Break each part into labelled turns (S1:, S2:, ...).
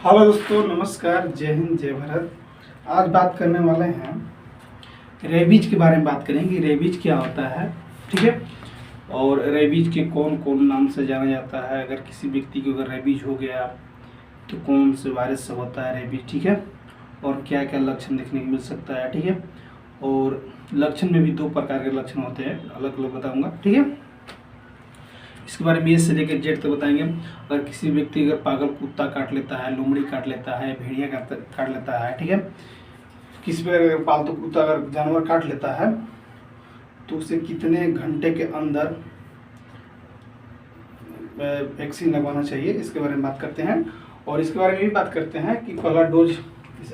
S1: Hello दोस्तों, नमस्कार, जय हिंद, जय भारत। आज बात करने वाले हैं रेबीज के बारे में। बात करेंगे रेबीज क्या होता है, ठीक है। और रेबीज के कौन कौन नाम से जाना जाता है। अगर किसी व्यक्ति को अगर रेबीज हो गया तो कौन से वायरस से होता है रेबीज, ठीक है। और क्या क्या लक्षण देखने को मिल सकता है, ठीक है। और लक्षण में भी दो प्रकार के लक्षण होते हैं, अलग अलग बताऊँगा, ठीक है। इसके बारे में ए से लेकर जेड तक बताएंगे। अगर किसी व्यक्ति अगर पागल कुत्ता काट लेता है, लोमड़ी काट लेता है, भेड़िया काट लेता है, ठीक है। किसी पर अगर पालतू कुत्ता अगर जानवर काट लेता है तो उसे कितने घंटे के अंदर वैक्सीन लगवाना चाहिए, इसके बारे में बात करते हैं। और इसके बारे में भी बात करते हैं कि पहला डोज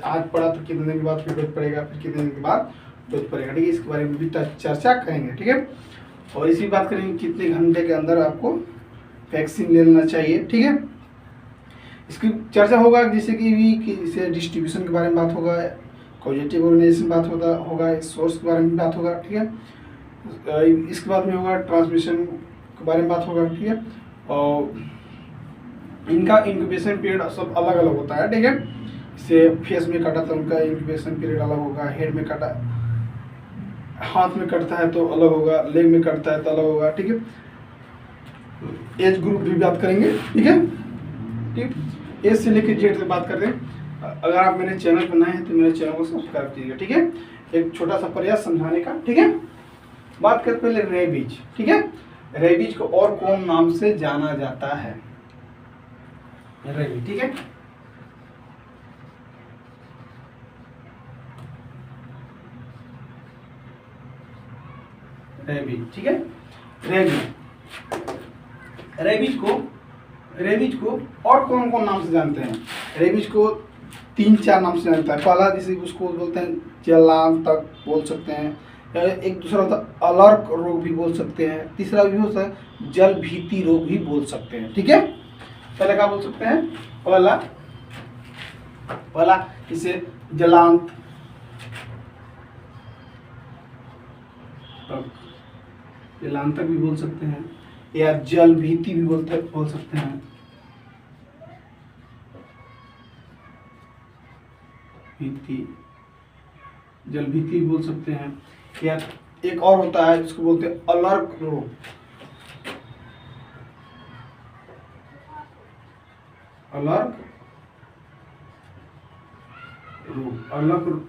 S1: आज पड़ा तो कितने दिन के बाद फिर डोज पड़ेगा, फिर कितने दिन के बाद डोज पड़ेगा, ठीक है। इसके बारे में भी चर्चा करेंगे, ठीक है। और इसी बात करेंगे कितने घंटे के अंदर आपको वैक्सीन ले लेना चाहिए, ठीक है। इसकी चर्चा होगा जैसे कि इसे डिस्ट्रीब्यूशन के बारे में बात होगा, कॉजेटिव ऑर्गेनाइजेशन बात होगा, सोर्स के बारे में बात होगा, ठीक है। इसके बाद में होगा ट्रांसमिशन के बारे में बात होगा, ठीक है। और इनका इंक्यूबेशन पीरियड सब अलग अलग होता है, ठीक है। जैसे फेस में काटा तो उनका इंक्यूबेशन पीरियड अलग होगा, हेड में काटा, हाथ में कटता है तो अलग होगा, लेग में कटता है तो अलग होगा, ठीक है। एज ग्रुप भी बात करेंगे, ठीक है। ठीक, एज से लेकर जेड तक बात करते हैं। अगर आप मेरे चैनल पर नए हैं तो मेरे चैनल को सब्सक्राइब कीजिएगा, ठीक है। एक छोटा सा प्रयास समझाने का, ठीक है। बात करते पहले रेबीज, ठीक है। रेबीज को और कौन नाम से जाना जाता है, रेबीज, ठीक है। रेबीज, ठीक है। रेबीज को और कौन कौन नाम से जानते हैं। रेबीज को 3-4 नाम से जानता है। पहला जैसे उसको बोलते हैं जलांतक बोल सकते हैं, या एक दूसरा होता है अलर्क रोग भी बोल सकते हैं, तीसरा भी होता है जल भीति रोग भी बोल सकते हैं, ठीक है। पहले क्या बोल सकते हैं, पहला इसे जलांत, जलांतक भी बोल सकते हैं, या जल भीति भी बोल सकते हैं, भीति, जल भीति भी बोल सकते हैं। या एक और होता है जिसको बोलते हैं अलर्क रोग,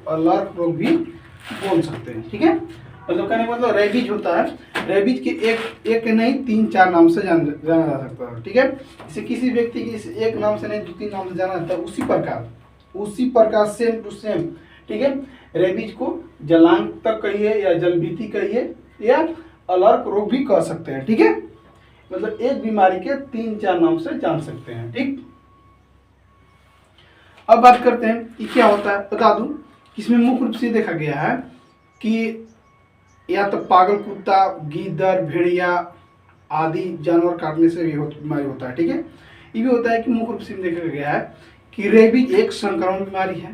S1: अलर्क रोग भी बोल सकते हैं, ठीक है। मतलब कहने का मतलब रेबीज होता है, रेबीज के एक नहीं 3-4 नाम से जाना जा सकता है, ठीक है। इसे किसी व्यक्ति की एक नाम से नहीं 2-3 नाम से जाना जाता है, उसी प्रकार सेम टू सेम, ठीक है। रेबीज को जलांतक कहिए या जलभीति कहिए या अलर्क रोग भी कह सकते हैं, ठीक है। मतलब एक बीमारी के 3-4 नाम से जान सकते हैं, ठीक। अब बात करते हैं कि क्या होता है। बता दूं, इसमें मुख्य रूप से देखा गया है कि या तो पागल कुत्ता, गीदड़, भेड़िया आदि जानवर काटने से भी बीमारी होता है, ठीक है। ये भी होता है कि मुख्य रूप से देखा गया है कि रेबीज एक संक्रमण बीमारी है,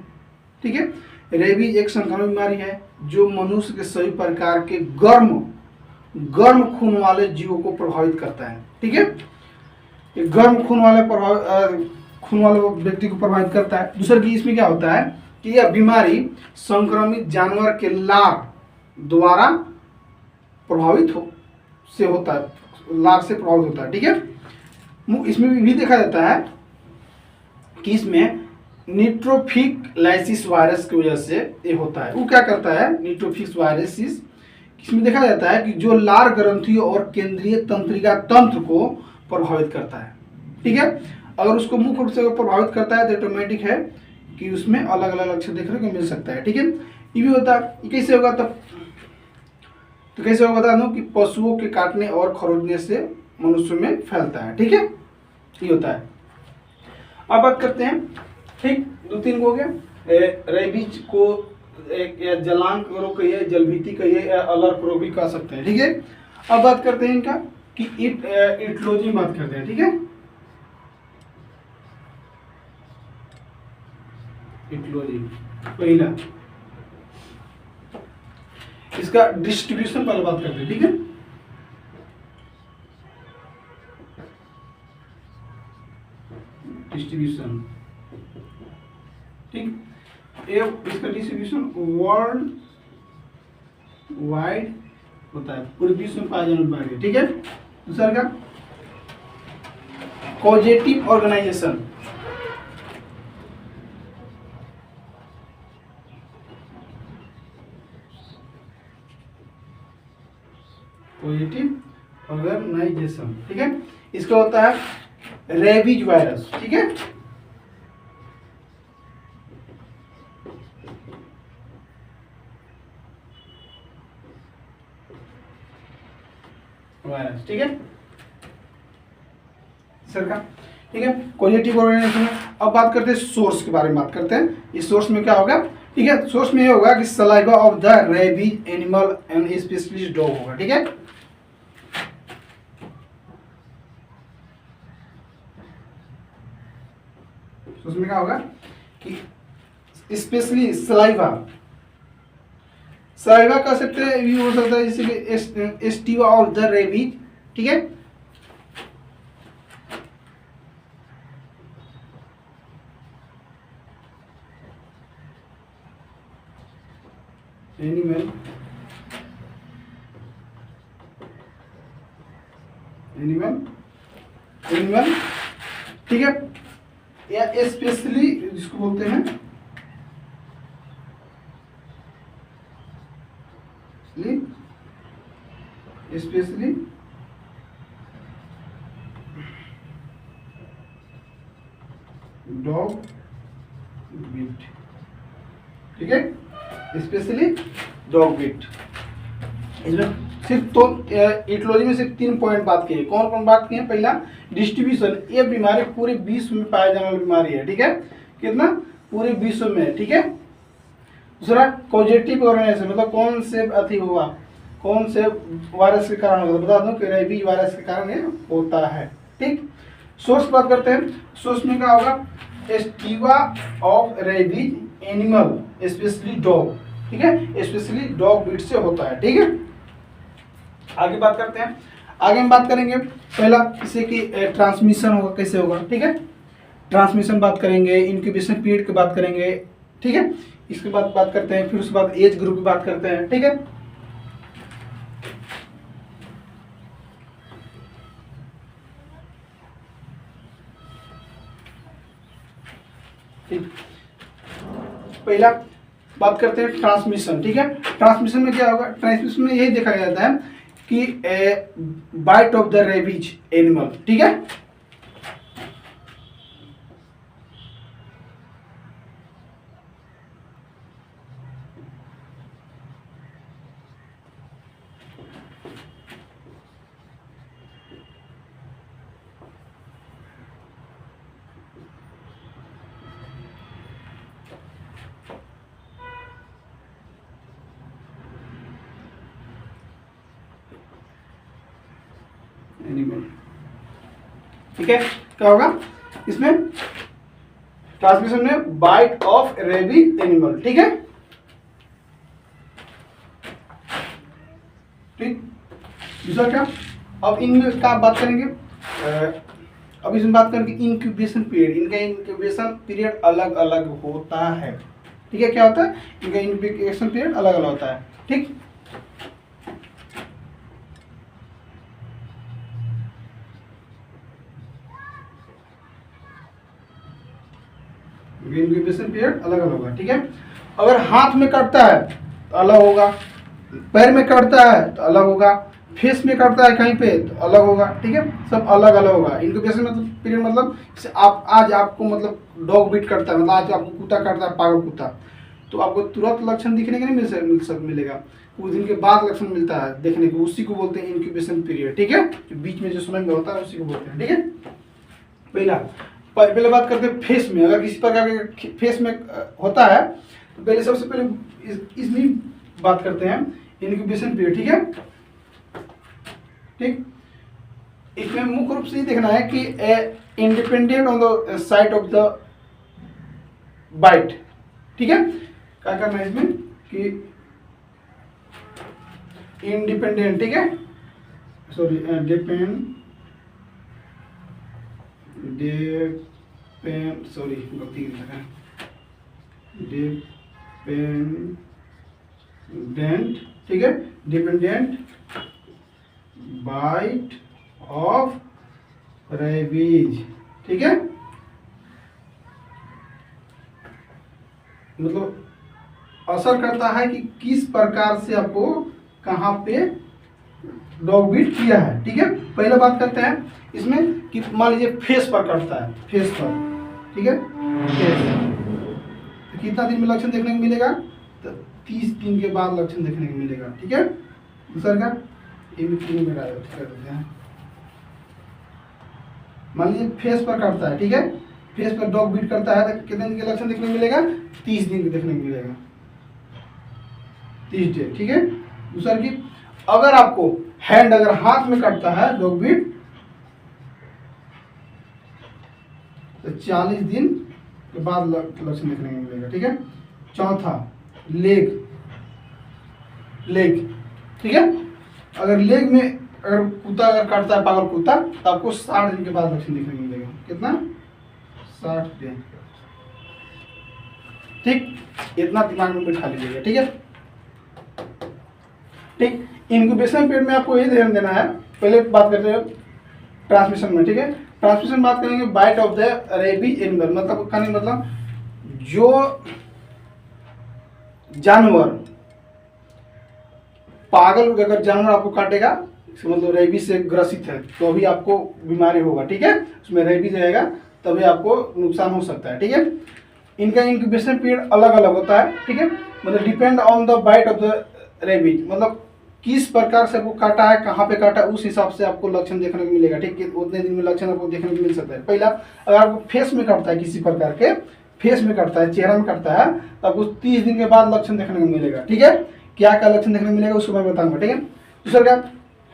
S1: ठीक है। रेबीज एक संक्रमण बीमारी है जो मनुष्य के सभी प्रकार के गर्म खून वाले जीवों को प्रभावित करता है, ठीक है। ये गर्म खून वाले व्यक्ति को प्रभावित करता है। दूसरा की इसमें क्या होता है कि यह बीमारी संक्रमित जानवर के लार द्वारा होता है, लार से प्रभावित होता है, ठीक है। इसमें भी देखा जाता है कि इसमें न्यूट्रोफिक लाइसिस वायरस की वजह से ये होता है। वो क्या करता है, न्यूट्रोफिक वायरस, इसमें देखा जाता है कि जो लार ग्रंथियों और केंद्रीय तंत्रिका तंत्र को प्रभावित करता है, ठीक है। अगर उसको मुख्य रूप से प्रभावित करता है तो ऑटोमेटिक है कि उसमें अलग अलग लक्षण देखने को मिल सकता है, ठीक है। ये भी होता है, कैसे होगा तब, तो कैसे होगा बता दूं कि पशुओं के काटने और खरोचने से मनुष्य में फैलता है, ठीक है। ये होता है। अब बात करते हैं, ठीक, 2-3 हो गया। रेबीज को एक या जलांत रोग कहिए, जलभीति कहिए, या अलर्क रोग भी कह सकते हैं, ठीक है। अब बात करते हैं इनका कि इटोलॉजी बात करते हैं, ठीक है। इटोलॉजी पहला, इसका डिस्ट्रीब्यूशन पहले बात करते हैं, ठीक है। डिस्ट्रीब्यूशन ठीक। ये इसका डिस्ट्रीब्यूशन वर्ल्ड वाइड होता है, पूरे विश्व में पाया जाने वाला है। ठीक है। दूसरा का कॉजेटिव ऑर्गेनाइजेशन, कॉजेटिव ऑर्गेनाइजेशन, ठीक है। इसका होता है रेबीज वायरस, ठीक है। वायरस, ठीक है सर का, ठीक है। Causative organization. अब बात करते हैं सोर्स के बारे में, बात करते हैं इस सोर्स में क्या होगा। ठीक है, सोर्स में ये होगा कि saliva of the rabies animal and specially dog होगा। ठीक है, उसमें क्या होगा कि स्पेशली सलाइवा, सलाइवा कह सकते हैं, ये हो सकता है जैसे कि एस्टिवा ऑफ द रेबीज, ठीक है। एनिमल एनिमल, ठीक है, या स्पेशली जिसको बोलते हैं स्पेशली डॉग बीट, ठीक है, स्पेशली डॉग बीट। इसमें सिर्फ तो इटोलॉजी में सिर्फ 3 पॉइंट बात किए। कौन कौन बात किए? पहला डिस्ट्रीब्यूशन, ये बीमारी पूरे विश्व में पाया जाने वाली बीमारी है। ठीक है, कितना? पूरे विश्व में। ठीक है। दूसरा कॉजेटिव ऑर्गेनाइजेशन, मतलब कौन से अति हुआ, कौन से वायरस के कारण होता है, बता दूं कि रेबीज वायरस के कारण ये होता है। ठीक। सोर्स बात करते हैं, सोर्स में क्या होगा? एस्टिवा of rabies animal specially dog, ठीक है, स्पेशली डॉग बीट से होता है। ठीक है, आगे बात करते हैं। आगे हम बात करेंगे पहला इसे कि ट्रांसमिशन होगा, कैसे होगा। ठीक है, ट्रांसमिशन बात करेंगे, इंक्यूबेशन पीरियड की बात करेंगे। ठीक है, इसके बाद बात करते हैं, फिर उसके बाद एज ग्रुप की बात करते हैं। ठीक है, पहला बात करते हैं ट्रांसमिशन। ठीक है, ट्रांसमिशन में क्या होगा? ट्रांसमिशन में यही देखा जाता है कि bite of the rabies animal, ठीक है, एनिमल। ठीक है, क्या होगा इसमें? ट्रांसमिशन में बाइट ऑफ रेबीज एनिमल। ठीक है, ठीक। दूसरा क्या? अब इनमें क्या बात करेंगे? अब इसमें बात करेंगे इंक्यूबेशन पीरियड। इनका इंक्यूबेशन पीरियड अलग अलग होता है। ठीक है, क्या होता है? इनका इंक्यूबेशन पीरियड अलग अलग होता है। ठीक, इंक्यूबेशन पीरियड अलग अलग होगा। ठीक है, अगर हाथ में कटता है तो अलग होगा, पैर में कटता है तो अलग होगा, फेस में कटता है कहीं पे तो अलग होगा। ठीक है, सब अलग अलग होगा। इंक्यूबेशन मतलब पीरियड, मतलब आप आज आपको मतलब डॉग बीट करता है, मतलब आज आपको कुत्ता काटता है, पागल कुत्ता, तो आपको तुरंत लक्षण दिखने के नहीं मिलेगा, कुछ दिन के बाद लक्षण मिलता है देखने को, उसी को बोलते हैं इंक्यूबेशन पीरियड। ठीक है, जो बीच में जो समय में होता है उसी को बोलते हैं। ठीक है, पहले बात करते हैं फेस में। अगर किसी प्रकार के फेस में होता है तो पहले सबसे पहले इसमें बात करते हैं इंक्यूबेशन पीरियड। ठीक है, ठीक, इसमें मुख्य रूप से ये देखना है कि independent on the side of the bite. ठीक है, क्या करना है इसमें कि इंडिपेंडेंट, ठीक है, सॉरी, सॉरी गलती लिखा है, डिपेंडेंट, ठीक है, डिपेंडेंट बाइट ऑफ रेबीज, ठीक है। मतलब असर करता है कि किस प्रकार से आपको कहाँ पे डॉग बीट किया है, ठीक है। पहले बात करते हैं इसमें कि मान लीजिए फेस पर कटता है, फेस पर, ठीक है, फेस तो कितना दिन में लक्षण देखने को मिलेगा, तो 30 दिन के बाद लक्षण देखने को मिलेगा, ठीक है। दूसरा का ये भी 3 में कर देते हैं। मान लीजिए फेस पर कटता है, ठीक है, फेस पर डॉग बीट करता है तो कितने दिन के लक्षण देखने को मिलेगा, 30 दिन के देखने को मिलेगा, 30 डे, ठीक है। दूसरा की अगर आपको हैंड, अगर हाथ में कटता है डॉग बीट तो 40 दिन के बाद लक्षण देखने को मिलेगा, ठीक है। चौथा लेग, ठीक है, अगर लेग में अगर कुत्ता अगर काटता है, पागल कुत्ता, तो आपको 60 दिन के बाद लक्षण देखने को मिलेगा, कितना, 60 दिन, ठीक। इतना दिमाग में बिठा लीजिएगा, ठीक है, ठीक। इंक्यूबेशन पीरियड में आपको ये ध्यान देना है। पहले बात करते हैं ट्रांसमिशन में, ठीक है। ट्रांसमिशन बात करेंगे bite of the rabies animal, मतलब कहने मतलब जो जानवर, पागल अगर जानवर आपको काटेगा, मतलब रेबीज से ग्रसित है, तो अभी आपको बीमारी होगा, ठीक है, उसमें रेबीज रहेगा तभी आपको नुकसान हो सकता है, ठीक है। इनका इंक्यूबेशन पीरियड अलग अलग होता है, ठीक है, मतलब depend on the bite of the rabies, मतलब किस प्रकार से आपको काटा है, कहाँ पे काटा है, उस हिसाब से आपको लक्षण देखने को मिलेगा, ठीक है। उतने दिन में लक्षण आपको देखने को मिल सकता है। पहला, अगर आपको फेस में काटता है, किसी प्रकार के फेस में काटता है, चेहरा में काटता है, तो आपको 30 दिन के बाद लक्षण देखने को मिलेगा, ठीक है। क्या क्या लक्षण देखने को मिलेगा उसको मैं बताऊंगा, ठीक है। दूसरा क्या,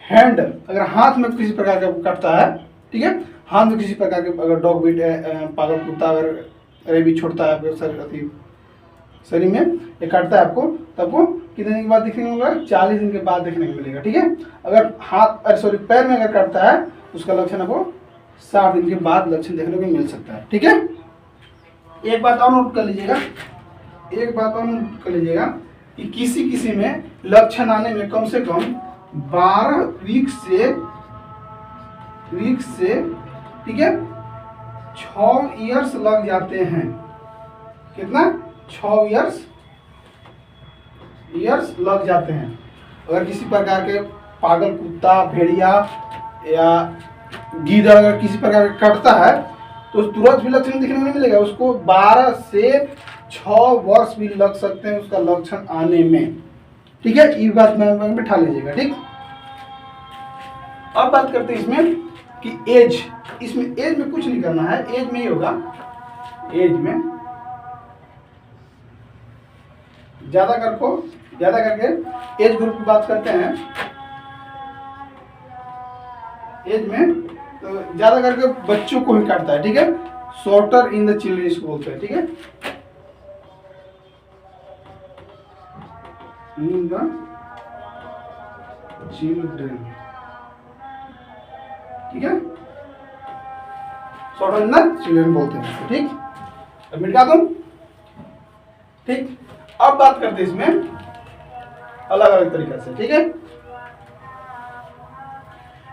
S1: हैंड, अगर हाथ में किसी प्रकार का काटता है, ठीक है, हाथ में किसी प्रकार के अगर डॉग बीट, पागल कुत्ता अगर रेबीज छोड़ता है आपके शरीर में, ये काटता है आपको, तो आपको कितने दिन के बाद देखने को मिलेगा, 40 दिन के बाद देखने को मिलेगा, ठीक है। अगर हाथ सॉरी पैर में अगर काटता है उसका लक्षण आपको 60 दिन के बाद लक्षण देखने को मिल सकता है, ठीक है। एक बात और नोट कर लीजिएगा, कि किसी किसी में लक्षण आने में कम से कम 12 वीक से, ठीक है, 6 ईयर्स लग जाते हैं, कितना, 6 ईयर्स लग जाते हैं। अगर किसी प्रकार के पागल कुत्ता, भेड़िया या गीदड़ अगर किसी प्रकार का कटता है तो तुरंत भी लक्षण दिखने नहीं मिलेगा, उसको 12 से 6 वर्ष भी लग सकते हैं उसका लक्षण आने में, ठीक है। ये बात में बिठा लीजिएगा, ठीक। अब बात करते हैं इसमें कि एज, इसमें एज में कुछ नहीं करना है, एज में ही होगा, एज में ज्यादा करके एज ग्रुप की बात करते हैं। एज में तो ज्यादा करके बच्चों को ही काटता है, ठीक है, शॉर्टर इन द चिल्ड्रन इसको बोलते हैं, ठीक है, इन द चिल्ड्रन, ठीक है, शॉर्टर इन द चिल्ड्रन बोलते हैं, ठीक। अब मिटा दूं, ठीक। अब बात करते हैं इसमें अलग अलग तरीके से, ठीक है।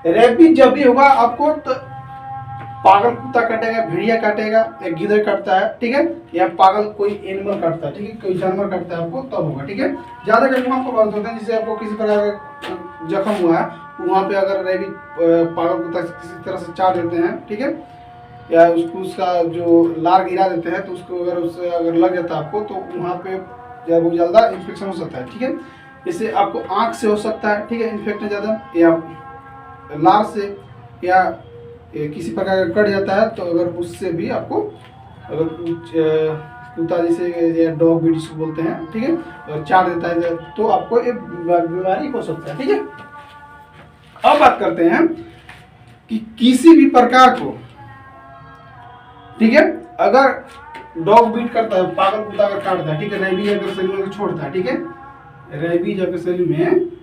S1: रेबीज जब भी होगा आपको, तो पागल कुत्ता काटेगा, भेड़िया काटेगा, या गिद्ध काटता है, ठीक है, या पागल कोई एनिमल काटता है, ठीक है, कोई जानवर काटता है आपको, तब होगा, ठीक है। ज्यादा करके आपको बात होता है, जैसे आपको किसी प्रकार का जख्म हुआ है, वहां पे अगर रेबीज पागल कुत्ता किसी तरह से चाट देते हैं, ठीक है, या उसका जो लार गिरा देते हैं, तो उसको अगर उससे अगर लग जाता है आपको, तो वहाँ पे बहुत ज्यादा इन्फेक्शन हो सकता है, ठीक है। इससे आपको आंख से हो सकता है, ठीक है, इन्फेक्शन ज्यादा, या लार से, या किसी प्रकार का कट जाता है, तो अगर उससे भी आपको अगर कुत्ता जैसे या डॉग भी जिसको बोलते हैं, ठीक है, अगर चाट देता है तो आपको एक बीमारी हो सकता है, ठीक है। अब बात करते हैं कि किसी भी प्रकार को, ठीक है, अगर डॉग बीट करता है, पागल कुत्ता अगर काटता है, ठीक है, रेबीज अगर शरीर में छोड़ता है, ठीक है, रेबीज अगर शरीर में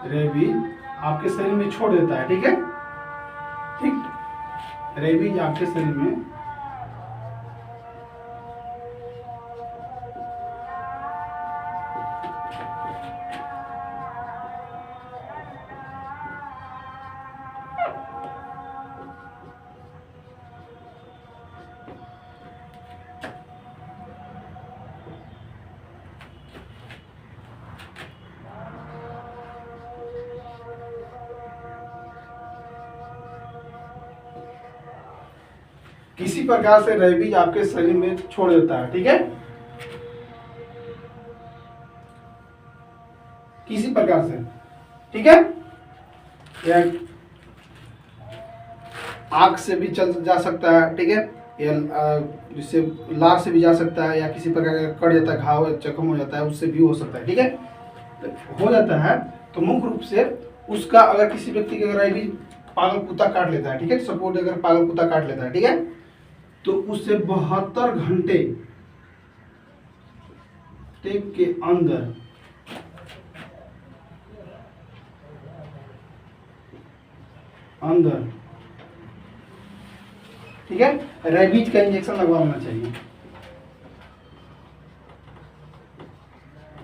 S1: रेबीज आपके शरीर में छोड़ देता है, ठीक है, ठीक। रेबीज आपके शरीर में किसी प्रकार से रेबीज आपके शरीर में छोड़ देता है, ठीक है, किसी प्रकार से, ठीक है, या आग से भी चल जा सकता है, ठीक है, या जिससे लार से भी जा सकता है, या किसी प्रकार का कट जाता है, घाव जख्म हो जाता है, उससे भी हो सकता है, ठीक है, तो हो जाता है। तो मुख्य रूप से उसका अगर किसी व्यक्ति का अगर रेबीज पागल कुत्ता काट लेता है, ठीक है, सपोज अगर पागल कुत्ता काट लेता है, ठीक है, तो उससे 72 घंटे के अंदर ठीक है, रेबीज का इंजेक्शन लगवाना चाहिए।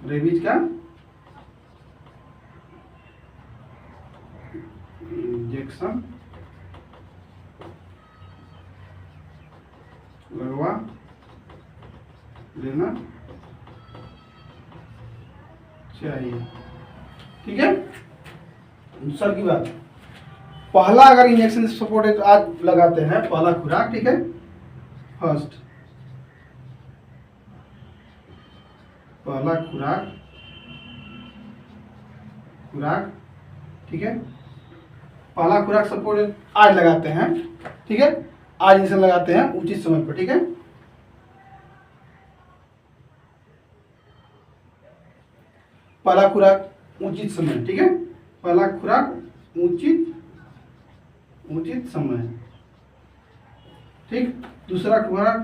S1: रेबीज का इंजेक्शन लगवा लेना चाहिए, ठीक है। दूसरा की बात, पहला अगर इंजेक्शन सपोर्ट है तो आज लगाते हैं पहला खुराक, ठीक है, फर्स्ट पहला खुराक ठीक है, पहला खुराक सपोर्ट आज लगाते हैं, ठीक है, आज इंजेक्शन लगाते हैं उचित समय पर, ठीक है, पहला खुराक उचित समय, ठीक है, पहला खुराक उचित समय, ठीक। दूसरा खुराक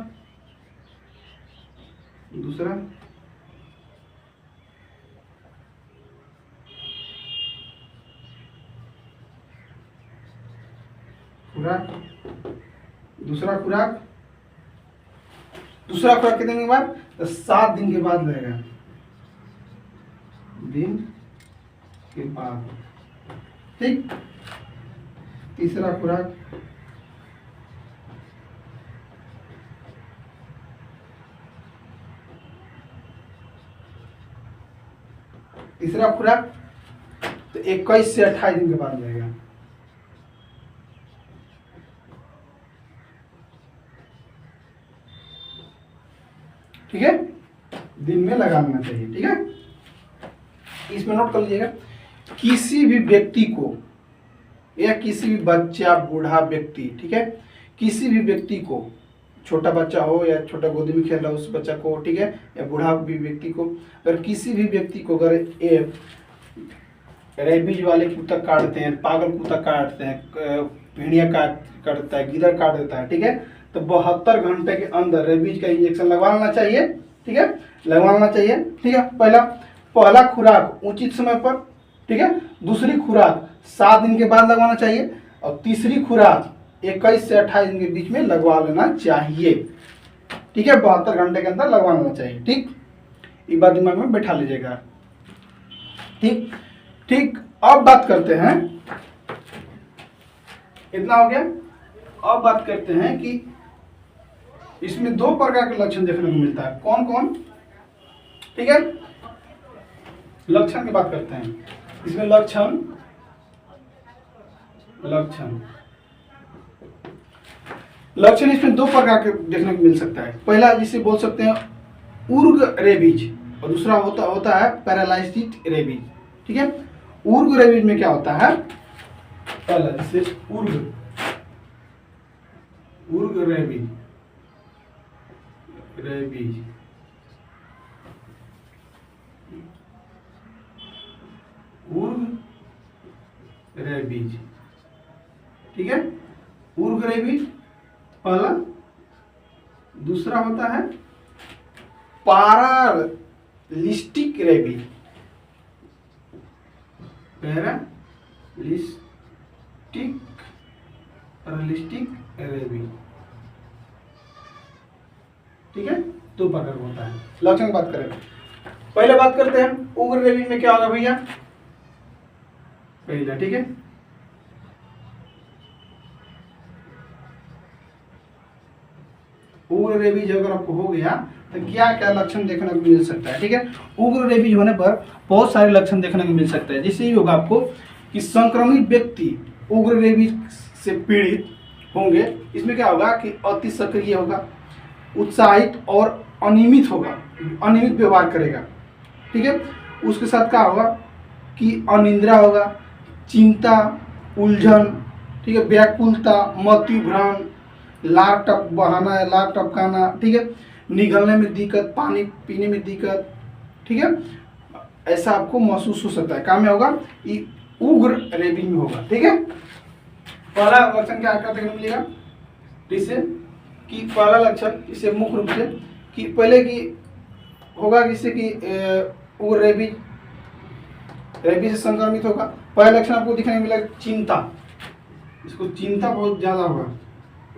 S1: दूसरा खुराक कितने दिन के बाद, तो 7 दिन के बाद लगेगा, दिन के बाद, ठीक। तीसरा खुराक तो 21 से 28 दिन के बाद लगेगा, ठीक है, दिन में लगाना चाहिए, ठीक है। इसमें नोट कर लीजिएगा, किसी भी व्यक्ति को या किसी भी बच्चा बूढ़ा व्यक्ति, ठीक है, किसी भी व्यक्ति को, छोटा बच्चा हो या छोटा गोदी में खेल रहा हो उस बच्चा को, ठीक है, या बूढ़ा भी व्यक्ति को, अगर किसी भी व्यक्ति को अगर रेबीज वाले कुत्ता काटते हैं, पागल कुत्ता काटते हैं, भेड़िया काटता है, गिदड़ काट देता है, ठीक है, तो 72 घंटे के अंदर रेबीज का इंजेक्शन लगवाना चाहिए, ठीक है, लगवाना चाहिए, ठीक है। पहला खुराक उचित समय पर, ठीक है, दूसरी खुराक 7 दिन के बाद लगवाना चाहिए, और तीसरी खुराक 21 से 28 दिन के बीच में लगवा लेना चाहिए, ठीक है, 72 घंटे के अंदर लगवा लेना चाहिए, ठीक। ये बात दिमाग में बैठा लीजिएगा, ठीक। अब बात करते हैं, इतना हो गया। अब बात करते हैं कि इसमें 2 प्रकार के लक्षण देखने को मिलता है, कौन कौन, ठीक है, लक्षण की बात करते हैं। इसमें लक्षण इसमें 2 प्रकार के देखने को मिल सकता है। पहला जिसे बोल सकते हैं उर्ग रेबीज, और दूसरा होता है पैरालाइसिस रेबीज, ठीक है। उर्ग रेबीज में क्या होता है, पहला जिसे उर्ग रेबीज ठीक है, उर्ग रेबीज पहला। दूसरा होता है पैरालिस्टिक रेबीज, पैरालिस्टिक पैरालिस्टिक रेबी, ठीक है, दो प्रकार का होता है। लक्षण की बात करें, पहले बात करते हैं उग्र रेबीज में क्या होगा भैया, पहला, ठीक है, उग्र रेबीज अगर आपको हो गया तो क्या क्या लक्षण देखने को मिल सकता है, ठीक है। उग्र रेबीज होने पर बहुत सारे लक्षण देखने को मिल सकते हैं। जिससे ये होगा आपको कि संक्रमित व्यक्ति उग्र रेबीज से पीड़ित होंगे। इसमें क्या होगा कि अति सक्रिय होगा, उत्साहित और अनियमित होगा, अनियमित व्यवहार करेगा, ठीक है। उसके साथ क्या होगा कि अनिद्रा होगा, चिंता, उलझन, ठीक है, व्याकुलता, मति भ्रम, लार टप बहाना है, लार टपकाना, ठीक है, निगलने में दिक्कत, पानी पीने में दिक्कत, ठीक है, ऐसा आपको महसूस हो सकता है। काम में होगा ये उग्र रेबीज में होगा, ठीक है। पहला लक्षण क्या देखने को मिलेगा, इससे कि पहला लक्षण इसे मुख्य रूप से कि पहले की होगा जिससे कि उग्र रेबीज से संक्रमित होगा। पहला लक्षण आपको दिखने को मिलेगा चिंता, इसको चिंता बहुत ज्यादा होगा,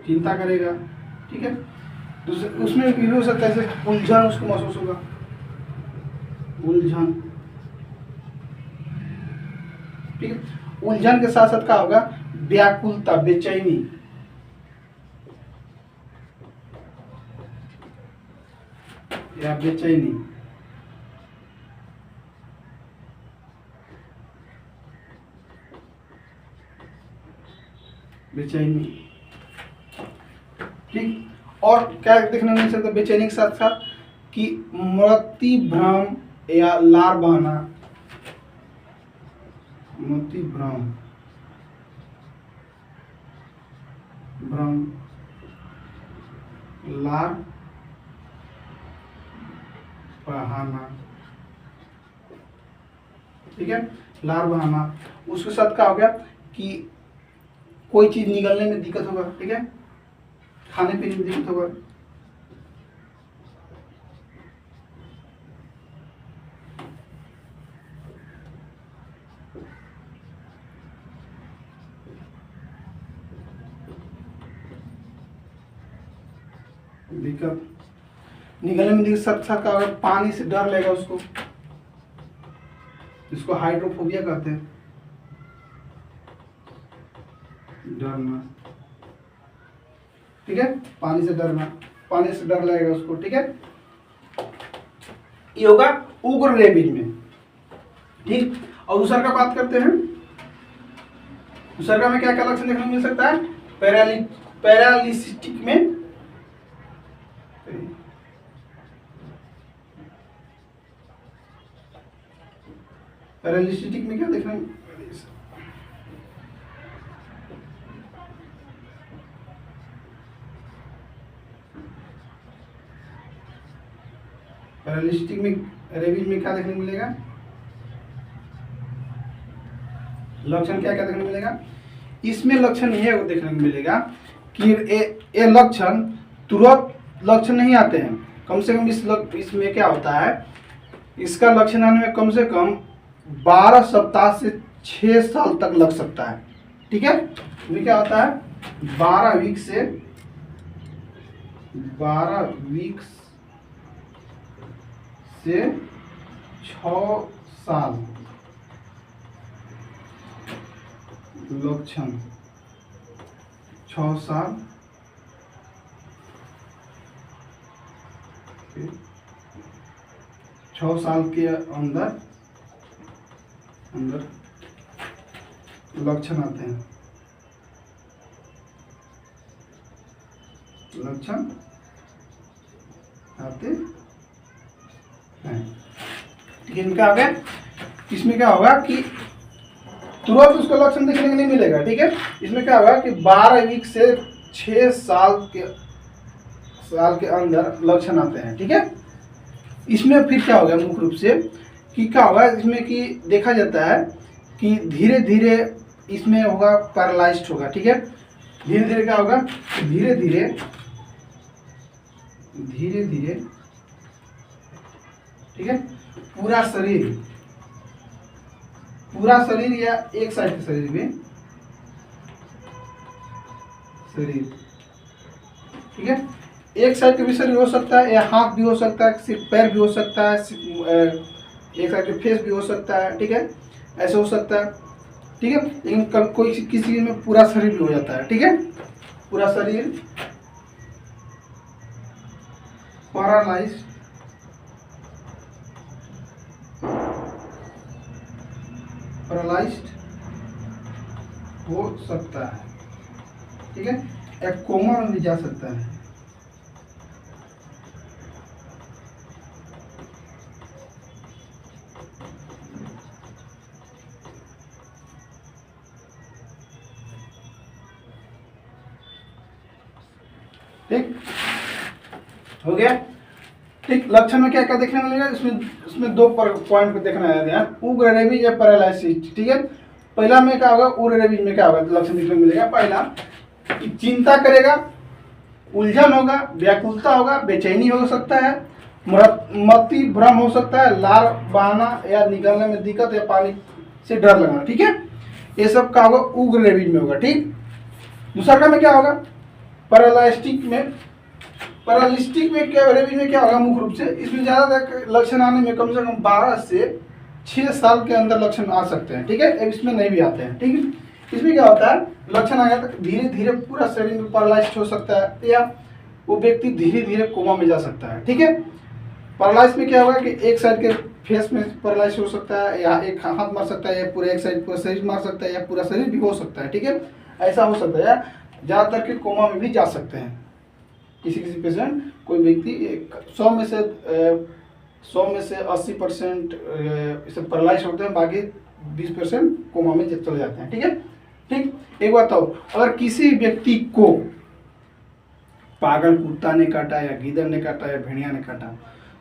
S1: चिंता करेगा, ठीक है। दूसरे उसमें भी हो सकता है जैसे उलझन उसको महसूस होगा, उलझन, ठीक है। उलझन के साथ साथ क्या होगा, व्याकुलता, बेचैनी, या बेचैनी, बेचैनी, ठीक। और क्या देखने को मिल सकता है बेचैनी के साथ साथ कि मति भ्रम या लार बहाना, मति भ्रम, भ्रम, लार बहाना, ठीक है, लार बहाना। उसके साथ क्या हो गया कि कोई चीज निगलने में दिक्कत होगा, ठीक है, खाने पीने में दिक्कत होगा, दिक्कत निगलने में दिक्कत, साथ साथ क्या होगा पानी से डर लेगा उसको, जिसको हाइड्रोफोबिया कहते हैं, डरना, ठीक है, पानी से डरना, पानी से डर लगेगा उसको, ठीक है। ये होगा उग्र रेबीज में, ठीक। और दूसरा का बात करते हैं, दूसरा में क्या क्या लक्षण देखने को मिल सकता है, पैरालिसिटिक में, पैरालिसिटिक में क्या देखने में, पैरालिस्टिक में रेबीज में क्या देखने को मिलेगा, लक्षण क्या क्या देखने को मिलेगा। इसमें लक्षण ये देखने को मिलेगा कि ये लक्षण तुरंत लक्षण नहीं आते हैं, कम से कम इसमें क्या होता है, इसका लक्षण आने में कम से कम 12 सप्ताह से 6 साल तक लग सकता है, ठीक है। इसमें क्या होता है 12 वीक से 6 साल लक्षण, 6 साल, 6 साल के अंदर लक्षण आते हैं, लक्षण आते हैं, ठीक है। इनका आ गया, इसमें क्या होगा कि तुरंत उसको लक्षण देखने को नहीं मिलेगा, ठीक है। इसमें क्या होगा कि 12 वीक से 6 साल के अंदर लक्षण आते हैं, ठीक है। इसमें फिर क्या होगा मुख्य रूप से कि क्या होगा, इसमें कि देखा जाता है कि धीरे धीरे इसमें होगा पैरालाइज्ड होगा, ठीक है। धीरे धीरे क्या होगा, धीरे धीरे ठीक है, पूरा शरीर या एक साइड के शरीर में शरीर, ठीक है। एक साइड का भी शरीर हो सकता है, या हाथ भी हो सकता है, सिर्फ पैर भी हो सकता है, एक साइड का फेस भी हो सकता है, ठीक है, ऐसे हो सकता है, ठीक है। लेकिन कभी कोई किसी में पूरा शरीर भी हो जाता है, ठीक है, पूरा शरीर पैरालाइज्ड हो सकता है, ठीक है, या कोमा में भी जा सकता है। ठीक हो गया। ठीक, लक्षण में क्या क्या देखने मिलेगा, इसमें दो पॉइंट पे देखना है ध्यान, उग्र रेबीज या पैरालाइसिस, ठीक है। पहला में क्या होगा, उग्र रेबीज में क्या होगा, लक्षण देखने मिलेगा, पहला कि चिंता करेगा, उलझन होगा, व्याकुलता होगा, बेचैनी हो सकता है, मति भ्रम हो सकता है, लार बहाना या निकलने में दिक्कत या पानी से डर लगना, ठीक है, ये सब का होगा उग्र रेबीज में होगा, ठीक। दूसरा का में क्या होगा, पैरालिस्टिक में क्या रेबीज में क्या होगा, मुख्य रूप से इसमें ज्यादा लक्षण आने में कम से कम 12 से 6 साल के अंदर लक्षण आ सकते हैं, ठीक है, अब इसमें नहीं भी आते हैं, ठीक है। इसमें क्या होता है, लक्षण आ गया तो धीरे धीरे पूरा शरीर में पैरालाइज्ड हो सकता है, या वो व्यक्ति धीरे धीरे कोमा में जा सकता है, ठीक है। पैरालाइज में क्या होगा कि एक साइड के फेस में पैरालाइज हो सकता है, या एक हाथ मार सकता है, या पूरा एक साइड पूरा शरीर मार सकता है, या पूरा शरीर भी हो सकता है, ठीक है, ऐसा हो सकता है। ज़्यादातर के कोमा में भी जा सकते हैं किसी किसी पेशेंट, कोई व्यक्ति 100 में से 80% इसे पैरालाइज होते हैं, बाकी 20% कोमा में चले जाते हैं, ठीक है। ठीक, एक बात और, अगर किसी व्यक्ति को पागल कुत्ता ने काटा, या गीदड़ ने काटा, या भेड़िया ने काटा,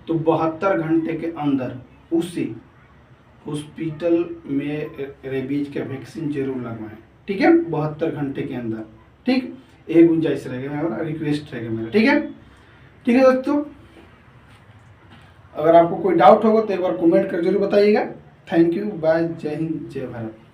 S1: तो 72 घंटे के अंदर उसे हॉस्पिटल में रेबीज का वैक्सीन जरूर लगवाएं, ठीक है, 72 घंटे के अंदर, ठीक। एक गुंजाइश रहेगा मेरा, रिक्वेस्ट रहेगा मेरा, ठीक है। ठीक है दोस्तों, अगर आपको कोई डाउट होगा तो एक बार कमेंट कर जरूर बताइएगा। थैंक यू, बाय, जय हिंद, जय भारत।